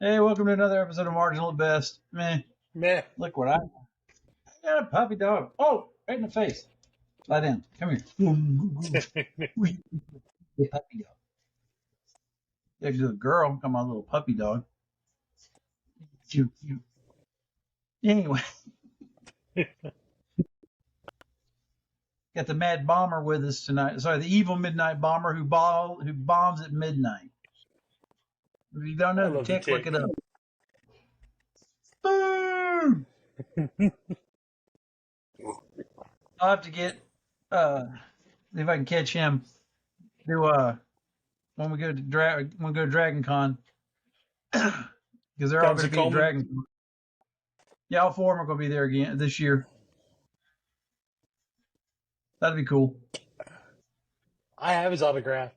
Hey, welcome to another episode of Marginal at Best. Meh. Meh. Look what I got a puppy dog. Oh, right in the face. Lie down. Come here. Yeah, puppy dog. Yeah, good girl. Got my little puppy dog. You. Anyway, got the Mad Bomber with us tonight. Sorry, the evil Midnight Bomber who bombs at midnight. If you don't know the tick, look it up. Boom! I'll have to get if I can catch him to when we go to Dragon Con, because they're all going to be at Dragon Con. Yeah, all four of them are going to be there again this year. That'd be cool. I have his autograph.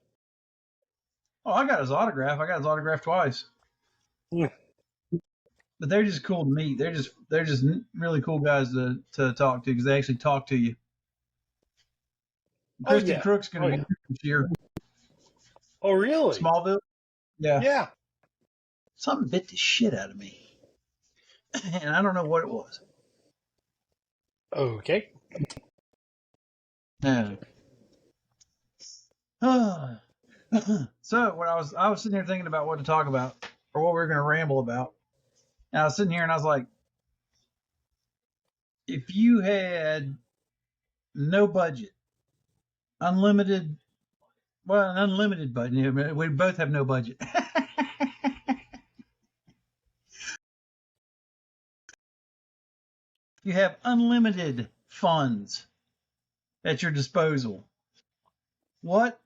Oh, I got his autograph. I got his autograph twice. But they're just cool to meet. They're just really cool guys to talk to because they actually talk to you. Kristen Crook's going to be this year. Oh, really? Smallville? Yeah. Yeah. Something bit the shit out of me. And I don't know what it was. Okay. No. So when I was sitting here thinking about what to talk about or what we were going to ramble about, and I was sitting here and I was like, if you had no budget, an unlimited budget, we both have no budget. You have unlimited funds at your disposal. What?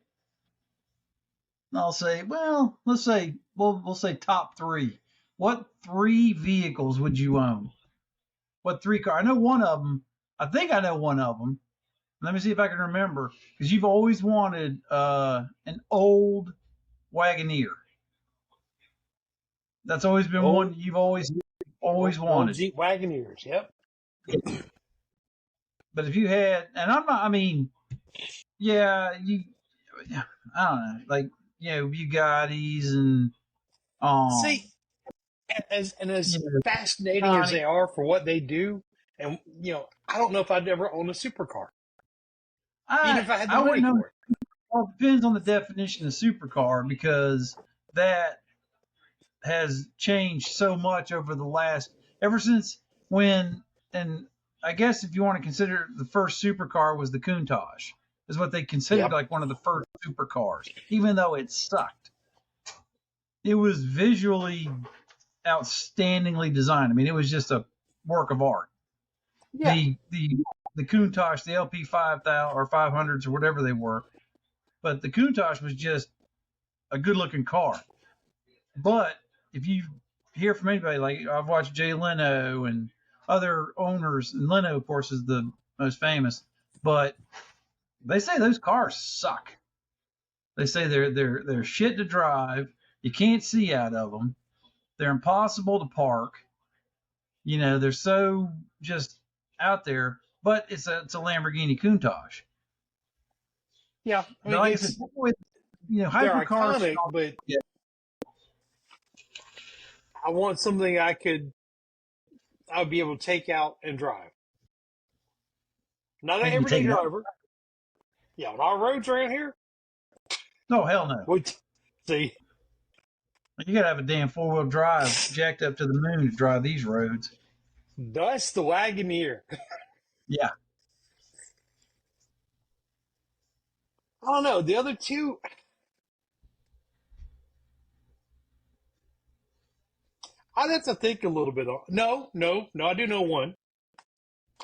I'll say, well, let's say, we'll say top three. What three vehicles would you own? What three cars? I know one of them. I think I know one of them. Let me see if I can remember. Because you've always wanted an old Wagoneer. That's always been one you've always wanted. Jeep Wagoneers, yep. But if you had, and I'm not, I mean, yeah, I don't know, like, Bugattis and see, as fascinating as they are for what they do, and I don't know if I'd ever own a supercar. Even if I had the money for it. Well, it depends on the definition of supercar because that has changed so much over ever since when, and I guess if you want to consider the first supercar was the Countach, is what they considered like one of the first supercars, even though it sucked. It was visually outstandingly designed. I mean, it was just a work of art. Yeah. The Countach, the LP 5000 or 500s or whatever they were, but the Countach was just a good-looking car. But if you hear from anybody, like I've watched Jay Leno and other owners, and Leno, of course, is the most famous, but they say those cars suck. They say they're shit to drive. You can't see out of them. They're impossible to park. They're so just out there. But it's a Lamborghini Countach. Yeah, I mean, like I said, they're iconic, but I want something I would be able to take out and drive. Not an everyday driver. Yeah, on our roads around here. No, hell no. See, you gotta have a damn 4-wheel drive jacked up to the moon to drive these roads. That's the Wagoneer. Yeah. I don't know. The other two, I'd have to think a little bit. No, I do know one.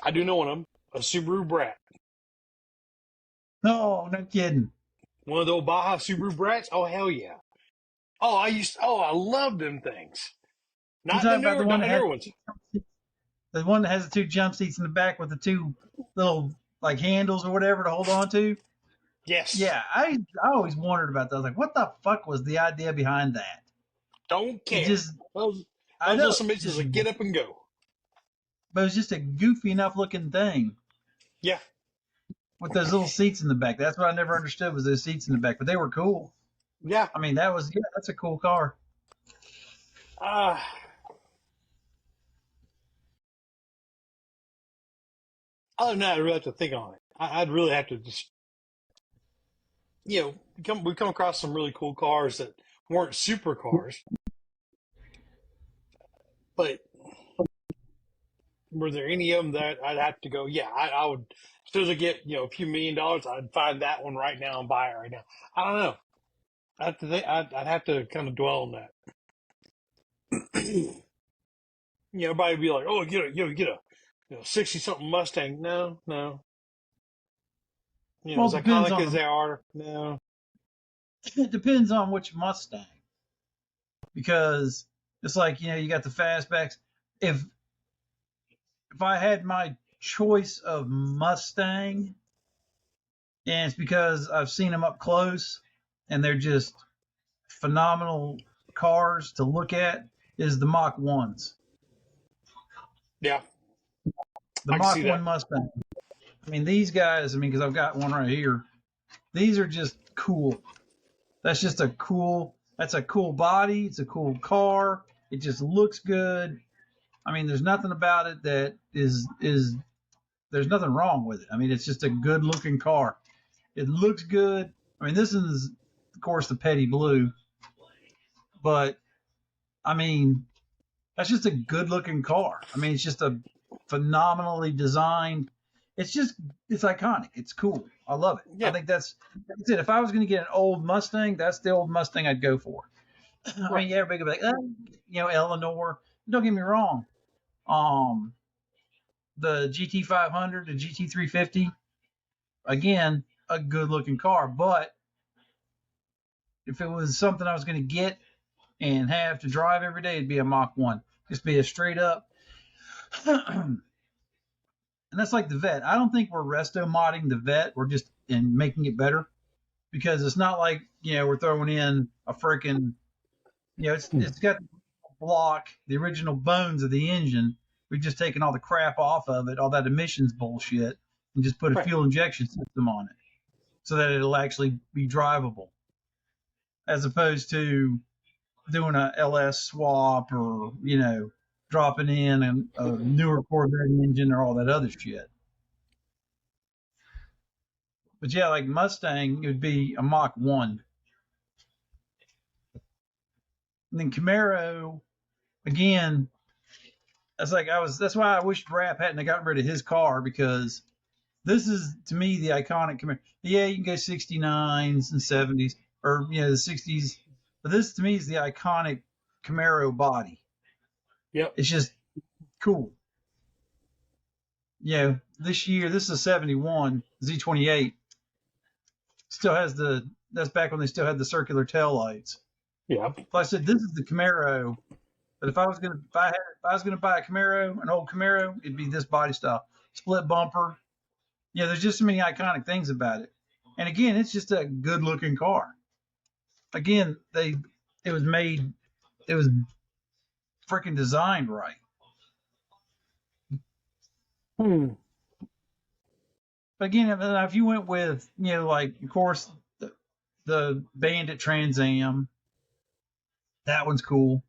I do know one of them. A Subaru Brat. No kidding. One of the old Baja Subaru Brats? Oh, hell yeah. I love them things. Not the newer ones. The one that has the two jump seats in the back with the two little like handles or whatever to hold on to. Yes. Yeah, I always wondered about that. I was like, what the fuck was the idea behind that? Don't care. Those are some bitches that get up and go. But it was just a goofy enough looking thing. Yeah. With those little seats in the back. That's what I never understood was those seats in the back, but they were cool. Yeah. I mean, that's a cool car. Other than that, I really have to think on it. I'd really have to just, we come across some really cool cars that weren't supercars, but were there any of them that I'd have to go, yeah, I would, as soon as I get, a few $1,000,000, I'd find that one right now and buy it right now. I don't know. I'd have to kind of dwell on that. Everybody would be like, oh, get a 60 something Mustang. No, no. Well, As iconic as they are, no. It depends on which Mustang, because it's like, you got the fastbacks. If I had my choice of Mustang, and it's because I've seen them up close and they're just phenomenal cars to look at, is the Mach 1s. Yeah. The Mach 1 Mustang. I mean, these guys, because I've got one right here, these are just cool. That's a cool body. It's a cool car. It just looks good. There's nothing about it that is there's nothing wrong with it. It's just a good looking car. It looks good. This is, of course, the petty blue, but that's just a good looking car. It's just a phenomenally designed. It's iconic. It's cool. I love it. Yeah. I think that's it. If I was going to get an old Mustang, that's the old Mustang I'd go for. Right. Everybody would be like, Eleanor. Don't get me wrong. The GT500, the GT350, again, a good looking car. But if it was something I was going to get and have to drive every day, it'd be a Mach 1. Just be a straight up. And that's like the Vet. I don't think we're resto modding the Vet. We're just making it better, because it's not like, we're throwing in a freaking, it's got the block, the original bones of the engine. We've just taken all the crap off of it, all that emissions bullshit, and just put a fuel injection system on it so that it'll actually be drivable, as opposed to doing a LS swap or, dropping in a newer Corvette engine or all that other shit. But yeah, like Mustang, it would be a Mach 1. And then Camaro, again, that's why I wished Rap hadn't gotten rid of his car, because this is, to me, the iconic Camaro. Yeah, you can go 69s and 70s, or, the 60s. But this, to me, is the iconic Camaro body. Yep. It's just cool. This year, this is a 71 Z28. Still has that's back when they still had the circular tail lights. Yeah. So I said, this is the Camaro. But if I was gonna buy a Camaro, an old Camaro, it'd be this body style, split bumper. There's just so many iconic things about it. And again, it's just a good looking car. Again, it was freaking designed right. But again, if you went with, like, of course, the Bandit Trans Am, that one's cool.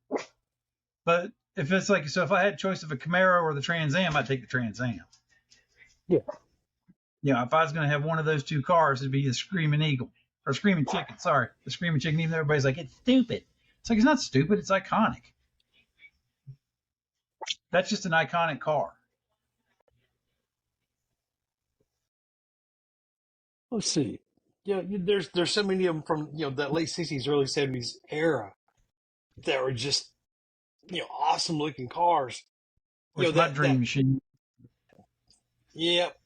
But if it's like, so if I had a choice of a Camaro or the Trans Am, I'd take the Trans Am. Yeah. If I was going to have one of those two cars, it'd be the Screaming Eagle or Screaming Chicken. Sorry, the Screaming Chicken. Even though everybody's like, it's stupid. It's like, it's not stupid. It's iconic. That's just an iconic car. Let's see. Yeah, there's so many of them from that late '60s, early '70s era that were just awesome looking cars. My dream machine. Yep.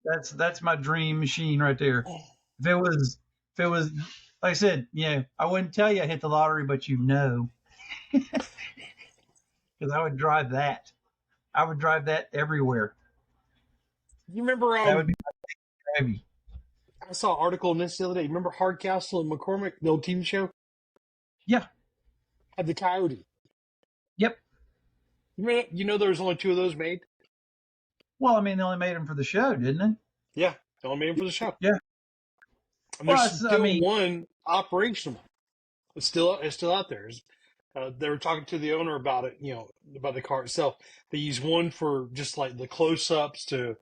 That's my dream machine right there. If it was, like I said, I wouldn't tell you I hit the lottery, but because I would drive that. I would drive that everywhere. You remember? That would be heavy. I saw an article on this the other day. Remember Hardcastle and McCormick, the old TV show? Yeah. Had the Coyote. Yep. There was only 2 of those made? Well, they only made them for the show, didn't they? Yeah, they only made them for the show. Yeah. And there's still one operational. It's still out there. They were talking to the owner about it, about the car itself. They use one for just like the close-ups to,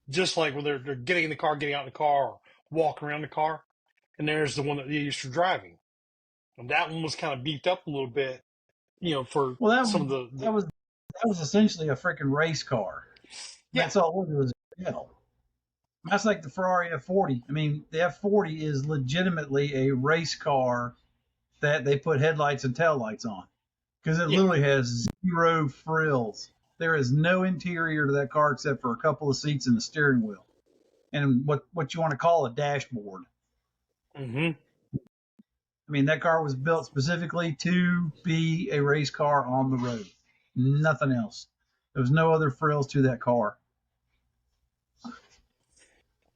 just like when they're getting in the car, getting out of the car, or walking around the car. And there's the one that they use for driving. And that one was kind of beefed up a little bit, for some of the that was essentially a freaking race car. yeah. That's all it was. That's like the Ferrari F40. I mean, the F40 is legitimately a race car that they put headlights and taillights on because it literally has zero frills. There is no interior to that car except for a couple of seats and the steering wheel and what you want to call a dashboard. Mm-hmm. I mean, that car was built specifically to be a race car on the road. Nothing else. There was no other frills to that car.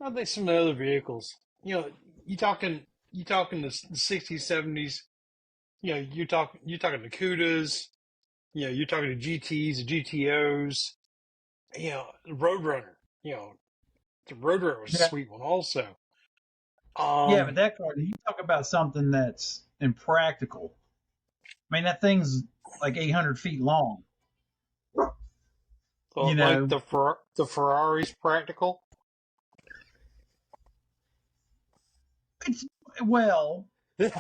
I think some of the other vehicles, you talking the 60s, 70s, you're talking the Cudas, you're talking the GTs, the GTOs, the Roadrunner, the Roadrunner was a sweet one also. Yeah, but that car, you talk about something that's impractical. I mean, that thing's like 800 feet long. So like the Ferrari's practical? It's, well, you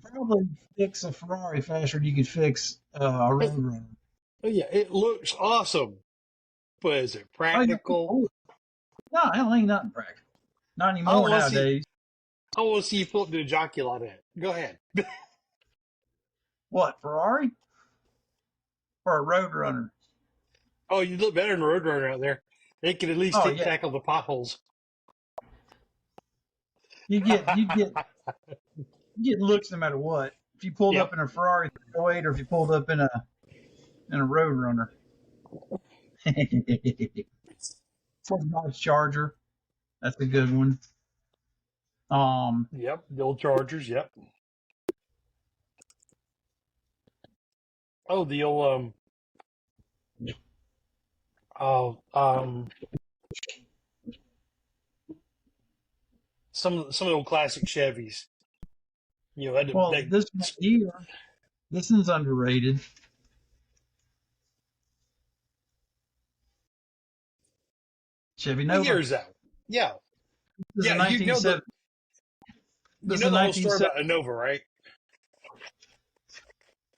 probably fix a Ferrari faster than you could fix a Roadrunner. Yeah, it looks awesome, but is it practical? No, it ain't nothing practical. Not anymore nowadays. I want to see you pull up to a jockey like that. Go ahead. What, Ferrari? Or a Roadrunner? Oh, you look better than a Roadrunner out there. They can at least tackle the potholes. You get looks no matter what. If you pulled up in a Ferrari 308 or if you pulled up in a Roadrunner. Ford Dodge Charger. That's a good one. Yep, the old Chargers, yep. Oh, the old some of the old classic Chevys. This one's underrated. Chevy Nova. What year is that? Yeah. This is 1970. You know the whole story about a Nova, right?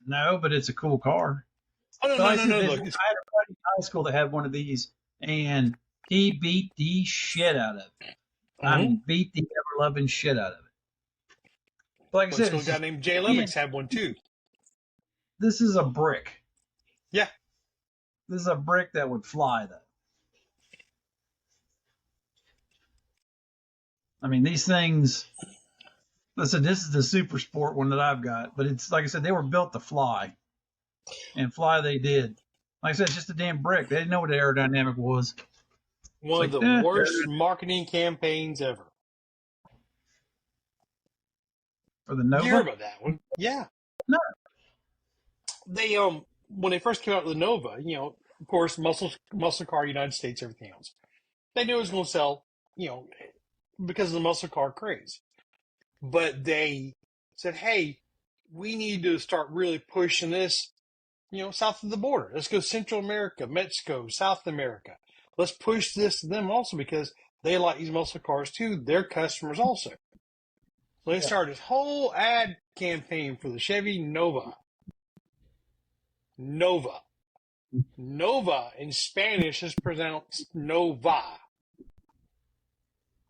No, but it's a cool car. Oh, no. Look, I had a buddy in high school that had one of these, and he beat the shit out of it. I mean, beat the ever-loving shit out of it. But like I said, a guy named Jay Lemmix had one too. This is a brick. Yeah. This is a brick that would fly, though. I mean, these things. Listen, this is the super sport one that I've got, but it's like I said, they were built to fly, and fly they did. Like I said, it's just a damn brick. They didn't know what aerodynamic was. One of the worst marketing campaigns ever. For the Nova? You heard about that one? Yeah. No. They when they first came out with the Nova, of course, muscle car, United States, everything else. They knew it was going to sell, because of the muscle car craze. But they said, hey, we need to start really pushing this, south of the border. Let's go Central America, Mexico, South America. Let's push this to them also because they like these muscle cars too. Their customers also. So they started this whole ad campaign for the Chevy Nova. Nova. Nova in Spanish is pronounced Nova,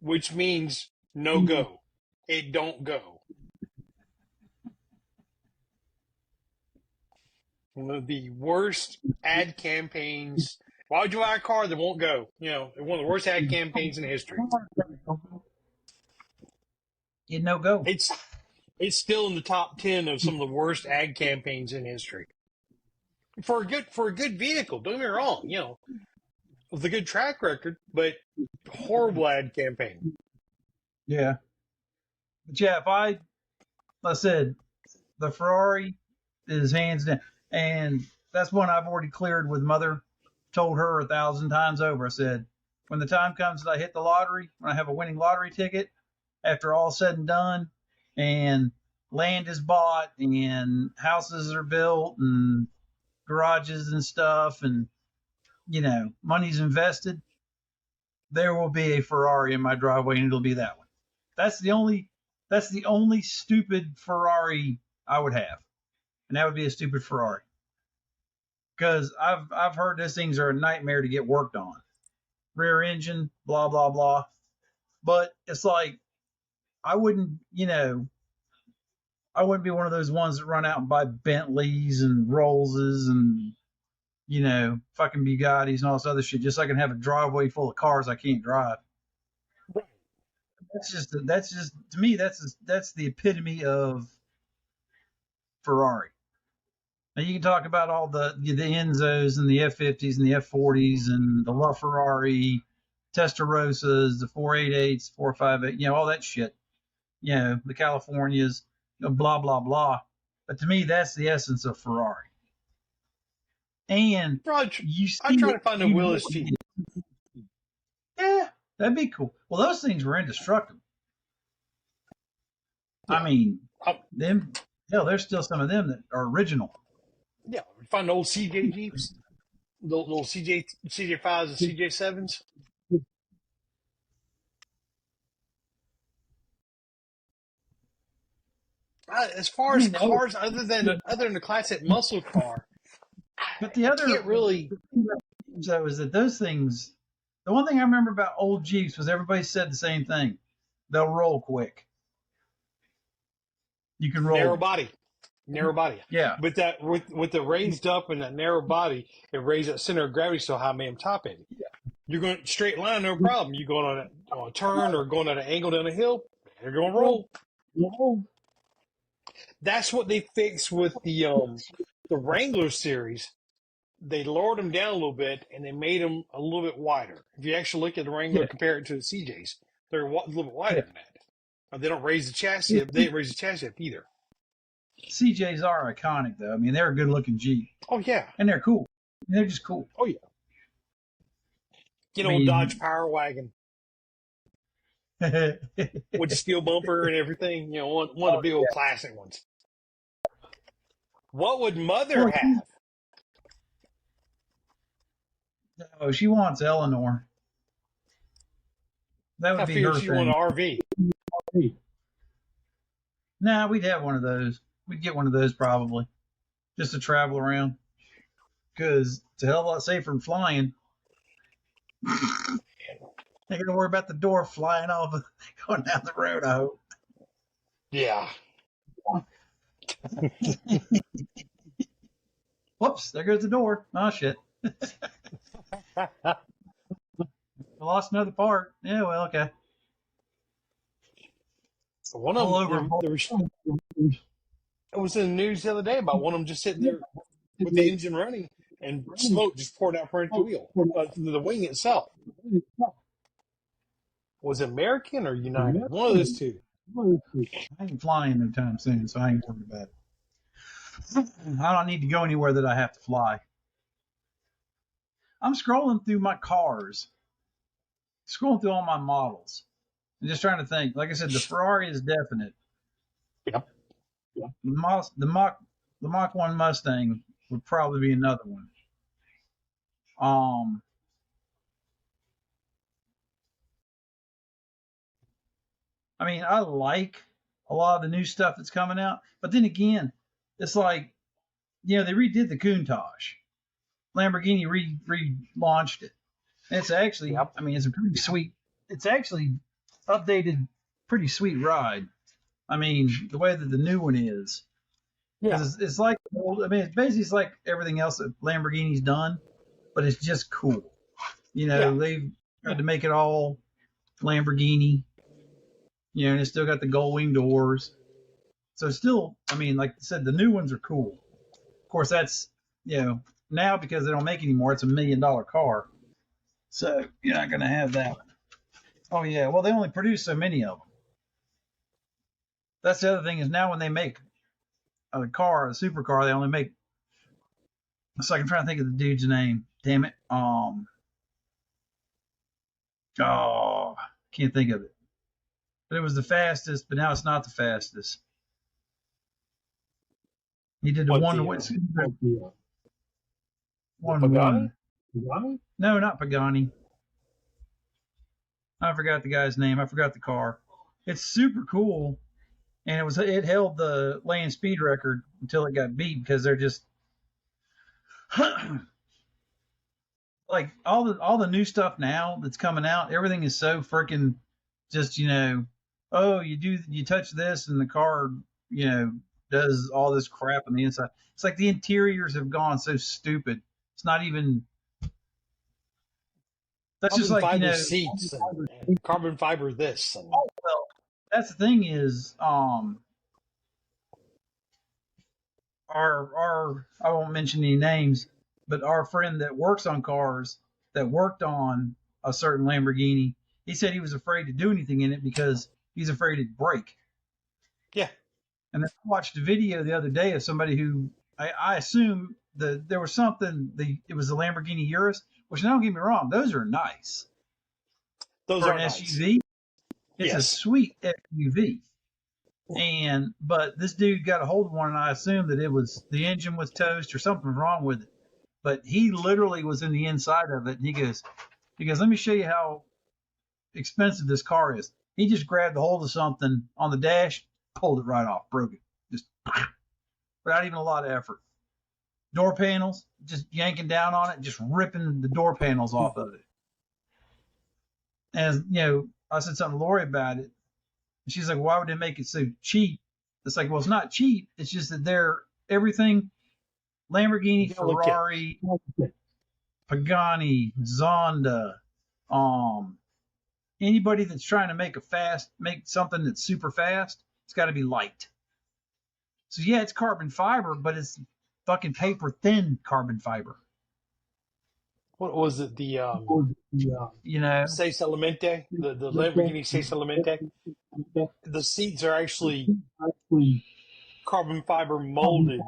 which means no go. It don't go. One of the worst ad campaigns. Why would you buy a car that won't go? One of the worst ad campaigns in history. It no go. It's still in the top 10 of some of the worst ad campaigns in history. For a good vehicle, don't get me wrong, with a good track record, but horrible ad campaign. Yeah. But yeah, like I said, the Ferrari is hands down. And that's one I've already cleared with Mother. Told her 1,000 times over. I said, when the time comes that I hit the lottery, when I have a winning lottery ticket, after all said and done, and land is bought and houses are built and garages and stuff, and money's invested, there will be a Ferrari in my driveway, and it'll be that one. That's the only stupid Ferrari I would have, and that would be a stupid Ferrari, because I've heard those things are a nightmare to get worked on. Rear engine, blah blah blah. But it's like I wouldn't, I wouldn't be one of those ones that run out and buy Bentleys and Rollses and fucking Bugattis and all this other shit just so I can have a driveway full of cars I can't drive. That's just to me that's the epitome of Ferrari. Now you can talk about all the Enzos and the F50s and the F40s and the LaFerrari, Testarossas, the 488s, 458, all that shit. The Californias, blah blah blah. But to me, that's the essence of Ferrari. And you see, I'm trying to find a Willis Jeep. Yeah, that'd be cool. Well, those things were indestructible. Yeah. I mean, them. Hell, there's still some of them that are original. Yeah, find old CJ Jeeps, little CJ5s and CJ7s. As far as cars, other than the classic muscle car, but the other can't really. So is that those things? The one thing I remember about old Jeeps was everybody said the same thing: they'll roll quick. You can roll narrow body. Yeah. But that with the raised up and that narrow body, it raised that center of gravity so high, man, top heavy. Yeah. You're going straight line, no problem. You going on a turn or going at an angle down a hill, you're going to roll. That's what they fixed with the Wrangler series. They lowered them down a little bit and they made them a little bit wider. If you actually look at the Wrangler, compare it to the CJs, they're a little bit wider than that. They don't raise the chassis up. They didn't raise the chassis up either. CJs are iconic, though. I mean, they're a good-looking Jeep. Oh, yeah. And they're cool. They're just cool. Oh, yeah. Old Dodge Power Wagon. With the steel bumper and everything. One of the big old classic ones. What would Mother have? Oh, she wants Eleanor. That would be her thing. She wants an RV. Nah, we'd have one of those. We'd get one of those probably, just to travel around. Because it's a hell of a lot safer than flying. Ain't gonna worry about the door flying off, going down the road, I hope. Yeah. Whoops, there goes the door. Oh, shit. I lost another part. Yeah, well, okay. One of them, it was in the news the other day about one of them just sitting there with the engine running and smoke just poured out from the wheel, the wing itself. Was it American or United? One of those two. I ain't flying no time soon, so I ain't worried about it. I don't need to go anywhere that I have to fly. I'm scrolling through my cars, scrolling through all my models, and just trying to think. Like I said, the Ferrari is definite. Yep. The Mach 1 Mustang would probably be another one. I mean, I like a lot of the new stuff that's coming out, but then again, it's like, they redid the Countach. Lamborghini relaunched it. And it's actually, I mean, it's a pretty sweet. It's actually updated, pretty sweet ride. I mean, the way that the new one is. Yeah. It's like, it's basically like everything else that Lamborghini's done, but it's just cool. They've tried to make it all Lamborghini. And it's still got the gull wing doors. So still, I mean, like I said, the new ones are cool. Of course, that's, now because they don't make anymore, it's $1 million car. So you're not going to have that one. Oh, yeah. Well, they only produce so many of them. That's the other thing is now when they make a supercar, they only make. So I'm trying to think of the dude's name. Damn it. Can't think of it. but it was the fastest. But now it's not the fastest. He did the What one the Pagani? one. No, not Pagani. I forgot the guy's name. I forgot the car. It's super cool, and it held the land speed record until it got beat because they're just like all the new stuff now that's coming out. Everything is so freaking just oh, you touch this and the car does all this crap on the inside. It's like the interiors have gone so stupid. It's not even. That's just Carbon like fiber seats and carbon fiber this and oh well. That's the thing is our I won't mention any names, but our friend that works on cars that worked on a certain Lamborghini, he said he was afraid to do anything in it because he's afraid it'd break. yeah. And then I watched a video the other day of somebody who I assume that there was something it was the Lamborghini Urus, which don't get me wrong, those are nice Those for are an nice. SUV. It's a Yes. sweet SUV. But this dude got a hold of one, and I assumed that the engine was toast or something was wrong with it. But he literally was in the inside of it, and he goes, let me show you how expensive this car is. He just grabbed a hold of something on the dash, pulled it right off, broke it, just without even a lot of effort. Door panels, just yanking down on it, just ripping the door panels off of it. And I said something to Lori about it. And she's like, why would they make it so cheap? It's like, well, it's not cheap. It's just that they're everything Lamborghini, Ferrari, Pagani, Zonda, anybody that's trying to make something that's super fast, it's got to be light. So yeah, it's carbon fiber, but it's fucking paper thin carbon fiber. What was it? The Seis Elemente, the Lamborghini Seis Elemente. The seats are actually carbon fiber molded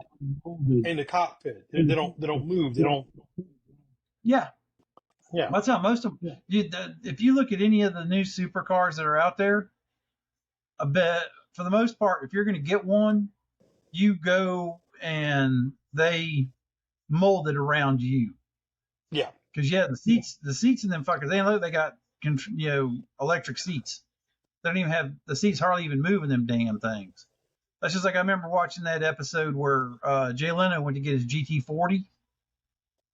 in the cockpit. They don't move. They don't. Yeah. Yeah. That's how most of them. If you look at any of the new supercars that are out there, I bet for the most part, if you're going to get one, you go and they mold it around you. Yeah. Because the seats in them fuckers, they got electric seats. They don't even have the seats hardly even moving them damn things. That's just like I remember watching that episode where Jay Leno went to get his GT40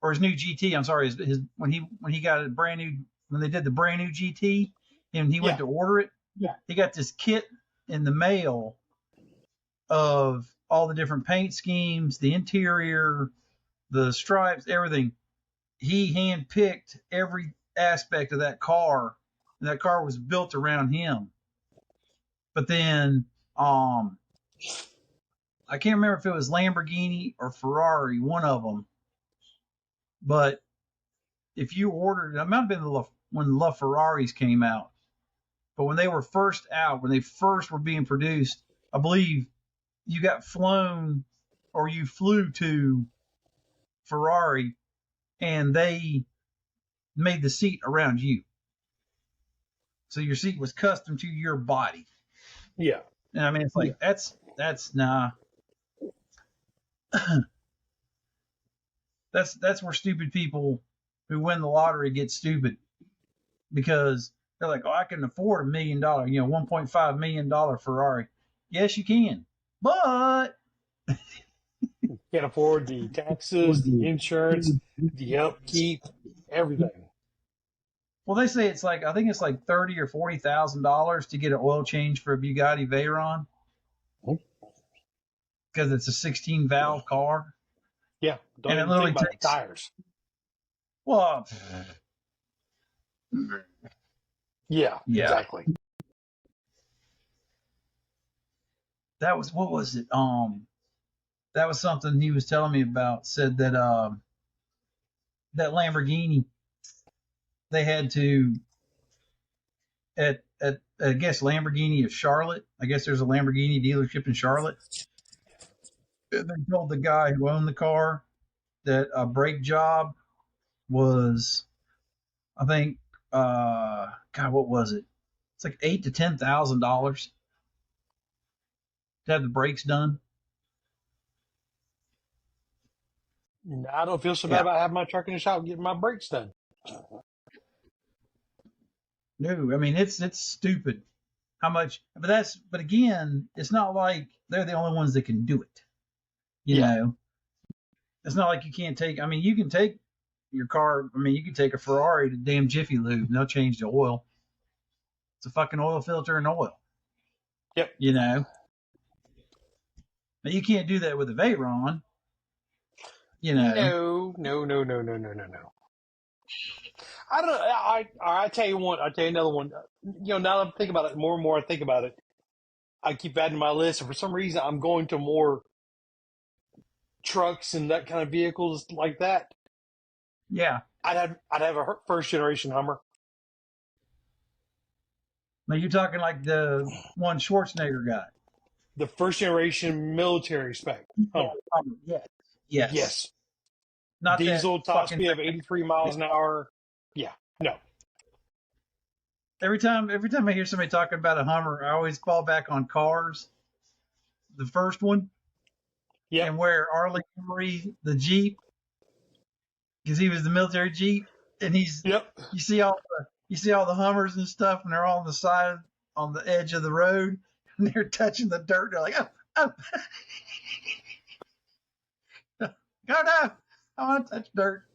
or his new GT. I'm sorry, his when he got a brand new when they did the brand new GT and he went to order it. Yeah. He got this kit in the mail of all the different paint schemes, the interior, the stripes, everything. He handpicked every aspect of that car, and that car was built around him. But then, I can't remember if it was Lamborghini or Ferrari, one of them. But if you ordered, it might have been when La Ferraris came out. But when they were first out, when they first were being produced, I believe you got flown or you flew to Ferrari and they made the seat around you. So your seat was custom to your body. Yeah. And I mean, it's like, that's nah. That's where stupid people who win the lottery get stupid because they're like, oh, I can afford $1 million, $1.5 million Ferrari. Yes, you can, but Can't afford the taxes, the insurance, the upkeep, everything. Well, they say it's like I think it's like $30,000 or $40,000 to get an oil change for a Bugatti Veyron because it's a 16 valve car. Yeah, don't and even it literally think about takes the tires. Well, Yeah, exactly. That was what was it? That was something he was telling me about. Said that that Lamborghini they had to at I guess Lamborghini of Charlotte. I guess there's a Lamborghini dealership in Charlotte. And they told the guy who owned the car that a brake job was, I think, God, what was it? It's like $8,000 to $10,000 to have the brakes done. I don't feel so bad Yeah. about having my truck in the shop getting my brakes done. No, I mean it's stupid how much. But again, it's not like they're the only ones that can do it. You Yeah. know, it's not like you can't take. I mean, you can take your car. I mean, you can take a Ferrari to damn Jiffy Lube and they'll change the oil. It's a fucking oil filter and oil. Yep. You know, but you can't do that with a Veyron. You know. No. I don't. I tell you one. I tell you another one. Now that I'm thinking about it more and more, I think about it. I keep adding to my list, and for some reason, I'm going to more trucks and that kind of vehicles like that. Yeah. I'd have a first generation Hummer. Now you're talking like the one Schwarzenegger got. The first generation military spec Hummer. Yes. Yes. Yes. Not that Diesel, top fucking. speed of 83 miles an hour. Yeah. No. Every time I hear somebody talking about a Hummer, I always fall back on Cars, the first one, Yep. and where Arlie Henry, the Jeep, because he was the military Jeep, and Yep. you see all the Hummers and stuff, and they're all on the side, on the edge of the road, and they're touching the dirt. They're like, oh, no, I want to touch dirt.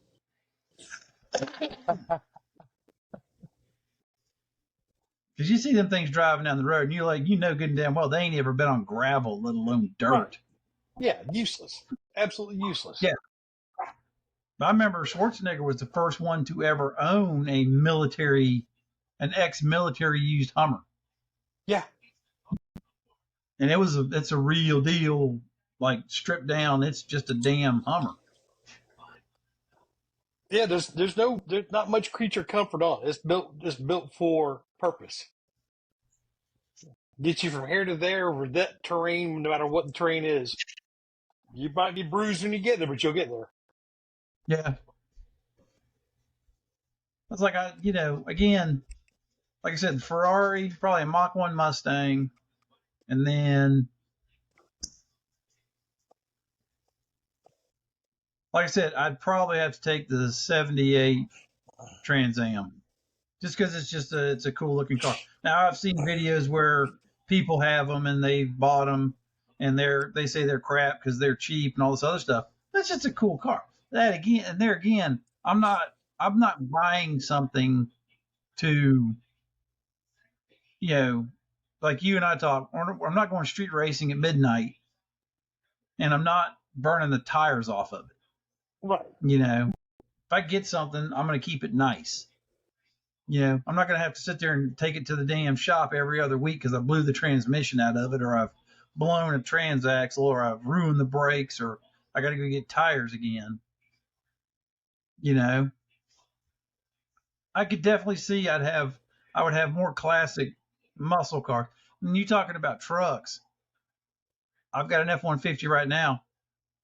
Because you see them things driving down the road, and you're like, good and damn well they ain't ever been on gravel, let alone dirt. Right. Yeah, useless. Absolutely useless. Yeah. But I remember Schwarzenegger was the first one to ever own an ex-military used Hummer, Yeah. and it's a real deal, like stripped down. It's just a damn Hummer. Yeah, there's not much creature comfort on it. It's built for purpose. Get you from here to there over that terrain, no matter what the terrain is. You might be bruised when you get there, but you'll get there. Yeah. It's like again, like I said, Ferrari, probably a Mach 1 Mustang, and then, like I said, I'd probably have to take the '78 Trans Am, just because it's a cool looking car. Now I've seen videos where people have them and they bought them, and they say they're crap because they're cheap and all this other stuff. That's just a cool car. That again, and there again, I'm not buying something to, like you and I talk. I'm not going street racing at midnight, and I'm not burning the tires off of it. Right. If I get something, I'm going to keep it nice. I'm not going to have to sit there and take it to the damn shop every other week because I blew the transmission out of it, or I've blown a transaxle, or I've ruined the brakes, or I got to go get tires again. I could definitely see I would have more classic muscle cars. When you talking about trucks, I've got an F-150 right now.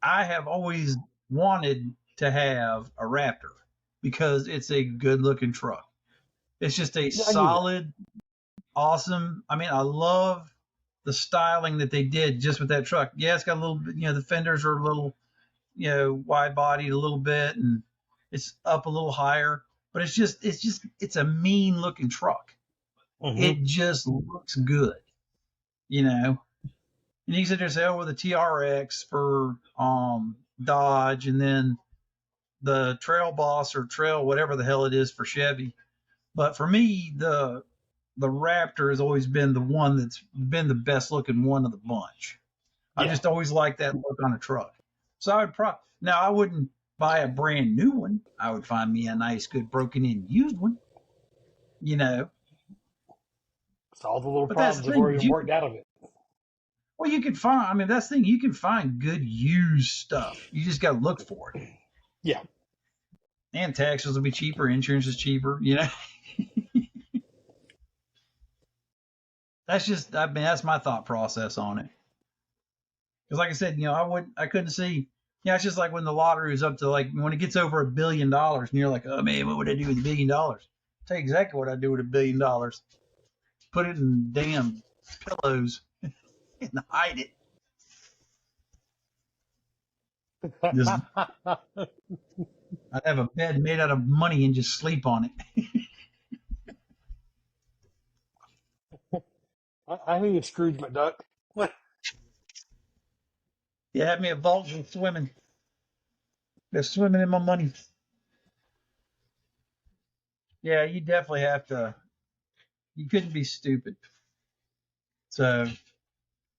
I have always wanted to have a Raptor because it's a good looking truck. It's just a solid, awesome. I mean, I love the styling that they did just with that truck. Yeah, it's got a little bit, the fenders are a little, wide bodied a little bit, and it's up a little higher, but it's a mean looking truck. Mm-hmm. It just looks good, And you can sit there and say, oh, well, the TRX for Dodge, and then the Trail Boss or Trail, whatever the hell it is for Chevy. But for me, the Raptor has always been the one that's been the best looking one of the bunch. Yeah. I just always like that look on a truck. So I wouldn't buy a brand new one. I would find me a nice, good, broken in used one. It's all the little problems have already worked out of it. Well, you can find. I mean, that's the thing. You can find good used stuff. You just got to look for it. Yeah. And taxes will be cheaper. Insurance is cheaper. That's my thought process on it. Because like I said, I couldn't see. It's just like when the lottery is up to, like, when it gets over $1 billion, and you're like, oh man, what would I do with $1 billion? I'll tell you exactly what I'd do with $1 billion. put it in damn pillows and hide it. Just I'd have a bed made out of money and just sleep on it. I think it's Scrooge McDuck. What? You have me a vault and swimming. They're swimming in my money. Yeah, you definitely have to. You couldn't be stupid. So,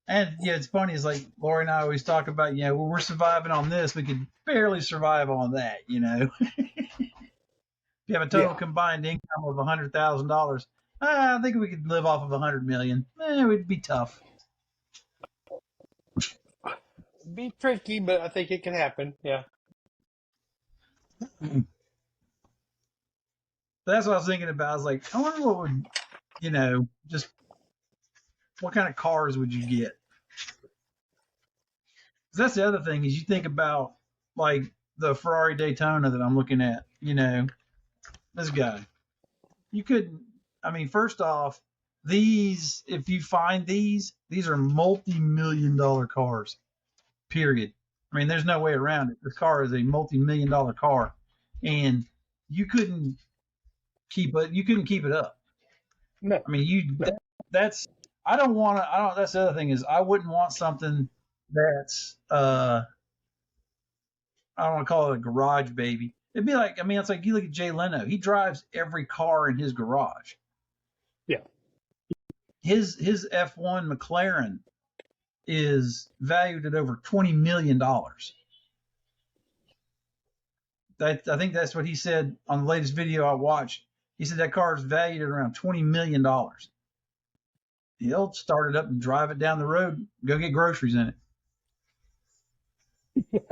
and yeah, it's funny. It's like Lori and I always talk about, well, we're surviving on this. We could barely survive on that, If you have a total Yeah. combined income of $100,000, I think we could live off of 100 million. It would be tough. Be tricky, but I think it can happen. Yeah. But that's what I was thinking about. I was like, I wonder what would, just what kind of cars would you get? 'Cause that's the other thing is you think about like the Ferrari Daytona that I'm looking at. This guy. You couldn't. I mean, first off, if you find these are multi-million-dollar cars. Period. I mean, there's no way around it. This car is a multi-million-dollar car, and you couldn't keep it. You couldn't keep it up. No. I mean, No. that's. I don't want to. I don't. That's the other thing is I wouldn't want something that's. I don't want to call it a garage baby. It'd be like. I mean, it's like you look at Jay Leno. He drives every car in his garage. Yeah. His F1 McLaren is valued at over $20 million. I think that's what he said on the latest video I watched. He said that car is valued at around $20 million. He'll start it up and drive it down the road, go get groceries in it.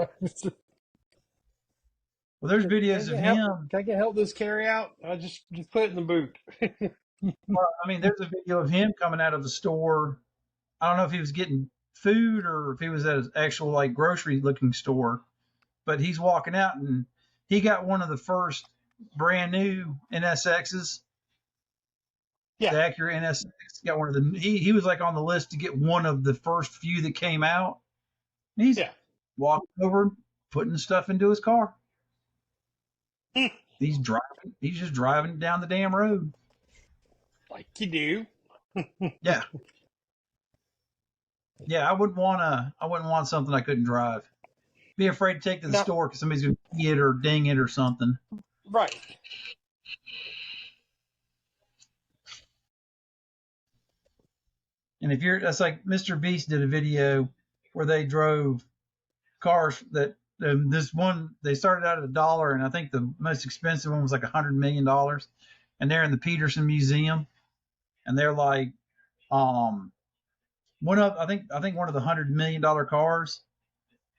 Well, there's videos of him. Can I get help this carry out? I just put it in the boot. Well, I mean, there's a video of him coming out of the store. I don't know if he was getting food or if he was at an actual like grocery looking store, but he's walking out and he got one of the first brand new NSXs. Yeah. The Acura NSX got one of the. He was like on the list to get one of the first few that came out. And he's walking over, putting stuff into his car. He's driving. He's just driving down the damn road. Like you do. Yeah. Yeah, I wouldn't want something I couldn't drive. Be afraid to take to the store because somebody's going to key it or ding it or something. Right. And that's like Mr. Beast did a video where they drove cars that this one they started out at $1, and I think the most expensive one was like $100 million, and they're in the Peterson Museum, and they're like, one of I think one of the $100 million cars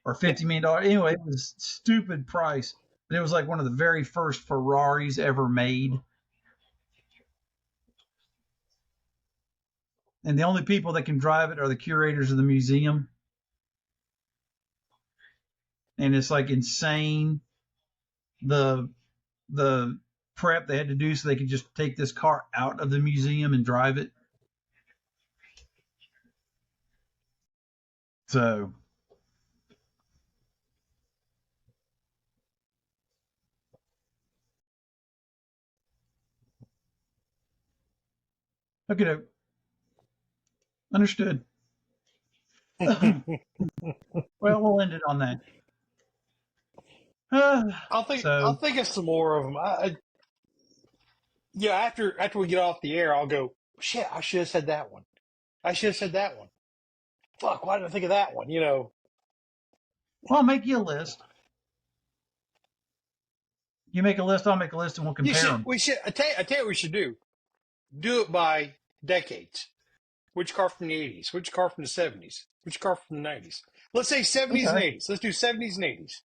or $50 million. Anyway, it was stupid price, but it was like one of the very first Ferraris ever made. And the only people that can drive it are the curators of the museum. And it's like insane the prep they had to do so they could just take this car out of the museum and drive it. So okay, understood. Well, we'll end it on that. I'll think of some more of them. After we get off the air, I'll go. Shit, I should have said that one. I should have said that one. Fuck, why didn't I think of that one? Well, I'll make you a list. You make a list, I'll make a list, and we'll compare them. We should. I tell you what we should do. Do it by decades. Which car from the 80s? Which car from the 70s? Which car from the 90s? Let's say 70s and 80s. Let's do 70s and 80s.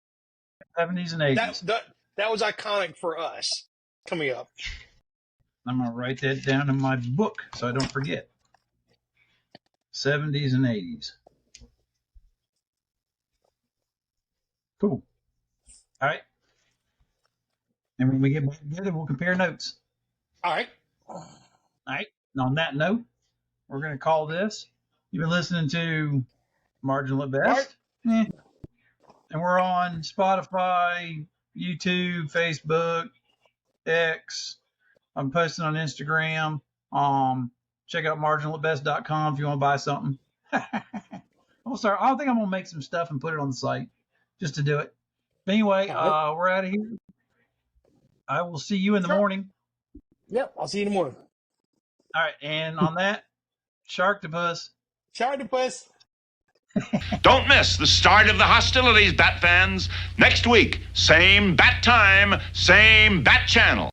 70s and 80s. That was iconic for us coming up. I'm going to write that down in my book so I don't forget. 70s and 80s. Cool. All right. And when we get back together, we'll compare notes. All right. All right. And on that note, we're going to call this. You've been listening to Marginal at Best. And we're on Spotify, YouTube, Facebook, X. I'm posting on Instagram. Check out marginalatbest.com if you want to buy something. I'm sorry. I think I'm going to make some stuff and put it on the site just to do it. But anyway, we're out of here. I will see you in the morning. Yep, I'll see you in the morning. All right. And on that, Sharktopus. Sharktopus. Don't miss the start of the hostilities, Bat fans. Next week, same bat time, same bat channel.